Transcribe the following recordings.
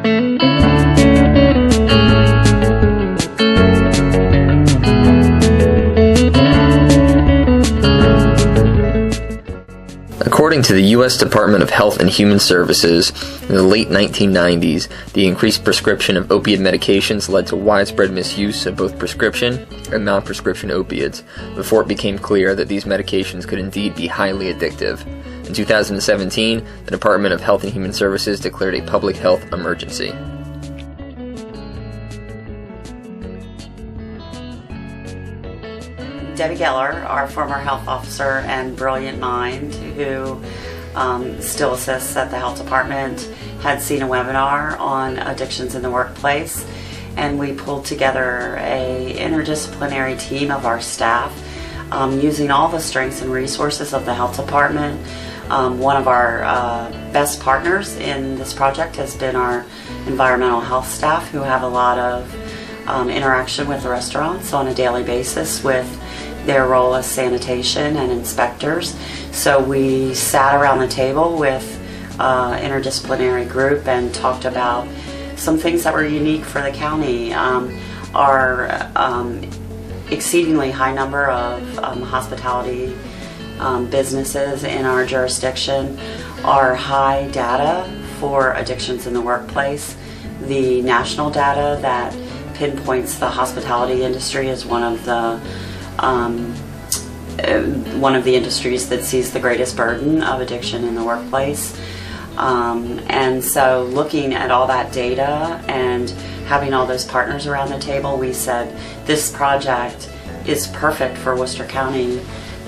According to the U.S. Department of Health and Human Services, in the late 1990s, the increased prescription of opiate medications led to widespread misuse of both prescription and non-prescription opiates, before it became clear that these medications could indeed be highly addictive. In 2017, the Department of Health and Human Services declared a public health emergency. Debbie Geller, our former health officer and brilliant mind who still assists at the health department, had seen a webinar on addictions in the workplace, and we pulled together an interdisciplinary team of our staff using all the strengths and resources of the health department. One of our best partners in this project has been our environmental health staff, who have a lot of interaction with the restaurants on a daily basis with their role as sanitation and inspectors. So we sat around the table with interdisciplinary group and talked about some things that were unique for the county. Our exceedingly high number of hospitality businesses in our jurisdiction, our high data for addictions in the workplace, the national data that pinpoints the hospitality industry as one of the industries that sees the greatest burden of addiction in the workplace. And so looking at all that data and having all those partners around the table, we said this project is perfect for Worcester County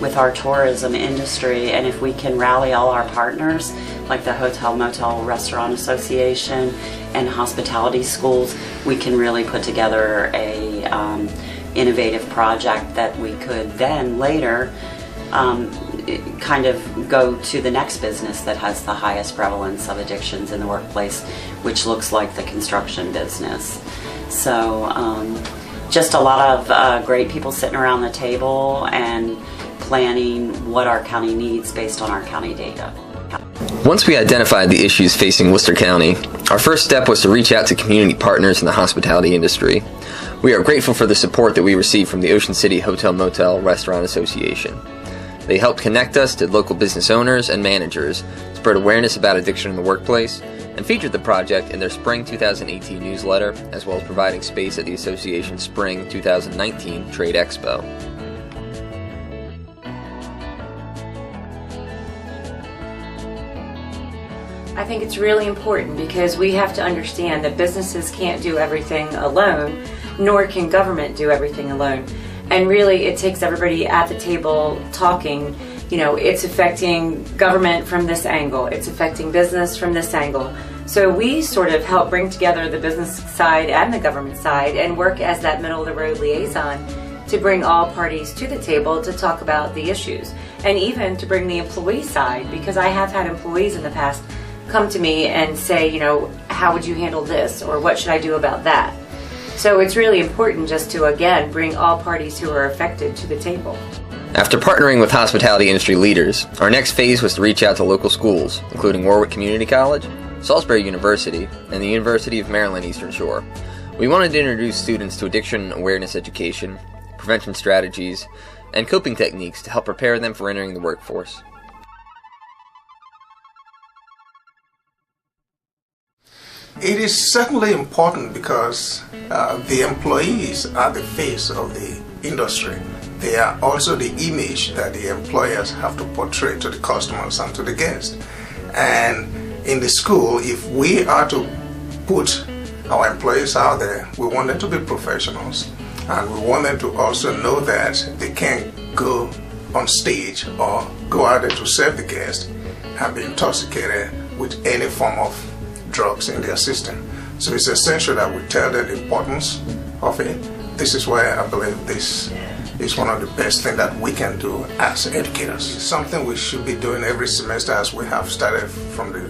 with our tourism industry, and if we can rally all our partners like the Hotel Motel Restaurant Association and hospitality schools, we can really put together a innovative project that we could then later kind of go to the next business that has the highest prevalence of addictions in the workplace, which looks like the construction business. So just a lot of great people sitting around the table and planning what our county needs based on our county data. Once we identified the issues facing Worcester County, our first step was to reach out to community partners in the hospitality industry. We are grateful for the support that we received from the Ocean City Hotel Motel Restaurant Association. They helped connect us to local business owners and managers, spread awareness about addiction in the workplace, and featured the project in their Spring 2018 newsletter, as well as providing space at the association's Spring 2019 Trade Expo. I think it's really important because we have to understand that businesses can't do everything alone, nor can government do everything alone. And really it takes everybody at the table talking. You know, it's affecting government from this angle, it's affecting business from this angle. So we sort of help bring together the business side and the government side and work as that middle of the road liaison to bring all parties to the table to talk about the issues. And even to bring the employee side, because I have had employees in the past come to me and say, you know, how would you handle this, or what should I do about that? So it's really important just to, again, bring all parties who are affected to the table. After partnering with hospitality industry leaders, our next phase was to reach out to local schools, including Warwick Community College, Salisbury University, and the University of Maryland Eastern Shore. We wanted to introduce students to addiction awareness education, prevention strategies, and coping techniques to help prepare them for entering the workforce. It is certainly important because the employees are the face of the industry. They are also the image that the employers have to portray to the customers and to the guests. And in the school, if we are to put our employees out there, we want them to be professionals, and we want them to also know that they can't go on stage or go out there to serve the guest and be intoxicated with any form of drugs in their system. So it's essential that we tell them the importance of it. This is why I believe this is one of the best things that we can do as educators. It's something we should be doing every semester, as we have started from the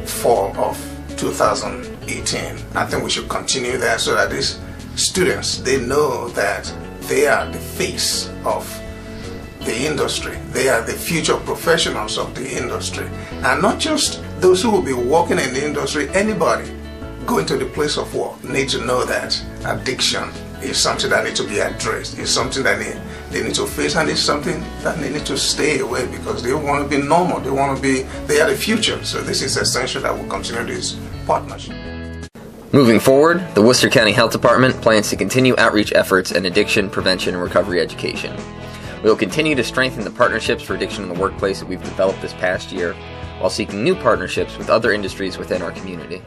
fall of 2018. I think we should continue that so that these students, they know that they are the face of the industry. They are the future professionals of the industry, and not just those who will be working in the industry, anybody going to the place of work need to know that addiction is something that needs to be addressed. It's something that they need to face, and it's something that they need to stay away because they want to be normal. They are the future. So this is essential that we continue this partnership. Moving forward, the Worcester County Health Department plans to continue outreach efforts in addiction prevention and recovery education. We will continue to strengthen the partnerships for addiction in the workplace that we've developed this past year, while seeking new partnerships with other industries within our community.